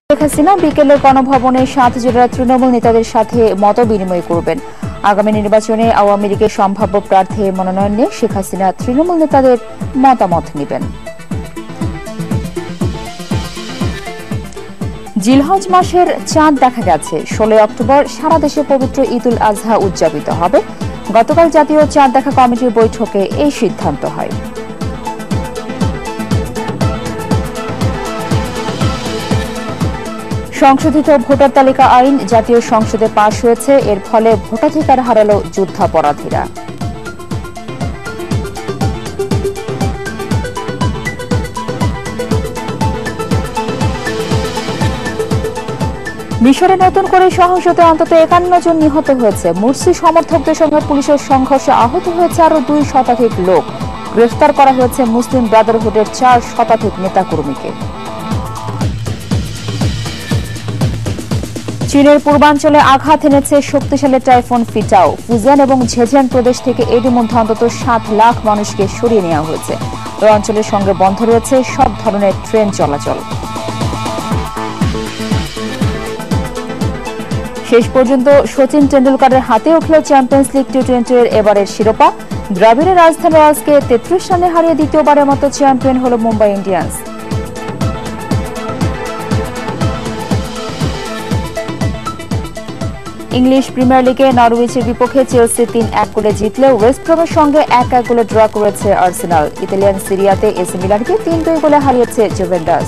শেখ হাসিনা বিকেলে গণভবনে 7 জেলার তৃণমূল নেতাদের সাথে মত বিনিময় করবেন। আগামী নির্বাচনে আওয়ামী লীগের সম্ভাব্য প্রার্থী মনোনয়ন নিয়ে শেখ হাসিনা তৃণমূল নেতাদের মতামত নেবেন। জিলহজ মাসের চাঁদ দেখা গেছে। 16 অক্টোবর সারা দেশে পবিত্র ঈদুল আজহা উদযাপিত হবে। গতকাল জাতীয় চাঁদ দেখা কমিটির বৈঠকে এই সিদ্ধান্ত হয়। সংশোধিত ভোটার তালিকা আইন জাতীয় সংসদে পাশ হয়েছে। এর ফলে ভোটাধিকার হারালো যুদ্ধাপরাধীরা। মিশরে নতুন করে সহিংসতায় অন্তত 51 জন নিহত হয়েছে। মুরসি সমর্থকদের সঙ্গে পুলিশের সংঘর্ষে আহত হয়েছে আরো 2 শতাধিক লোক। গ্রেফতার করা হয়েছে মুসলিম ব্রাদারহুডের 4 শতাধিক নেতাকর্মীকে। চীনের পূর্বাঞ্চলে আঘাত এনেছে শক্তিশালী টাইফুন ফিটাও। ফুজিয়ান এবং ঝেজিয়ান প্রদেশ থেকে এরই মধ্যে অন্তত 7 লাখ মানুষকে সরিয়ে নেওয়া হয়েছে। ওই অঞ্চলের সঙ্গে বন্ধ রয়েছে সব ধরনের ট্রেন চলাচল। শেষ পর্যন্ত সচিন টেন্ডুলকারের হাতে উঠল চ্যাম্পিয়ন্স লিগ টি-20-এর এবারের শিরোপা। দ্রাবিড়ের রাজধানী রয়্যালসকে 33 রানে হারিয়ে দ্বিতীয়বারের মতো চ্যাম্পিয়ন হল মুম্বাই ইন্ডিয়ান্স। ইংলিশ প্রিমিয়ার লিগে নরউইচের বিপক্ষে চেলসি 3-1 গোলে জিতলেও ওয়েস্ট ব্রমের সঙ্গে 1-1 গোলে ড্র করেছে আর্সেনাল। ইতালিয়ান সিরিয়াতে এসি মিলানকে 3-2 গোলে হারিয়েছে জুভেন্টাস।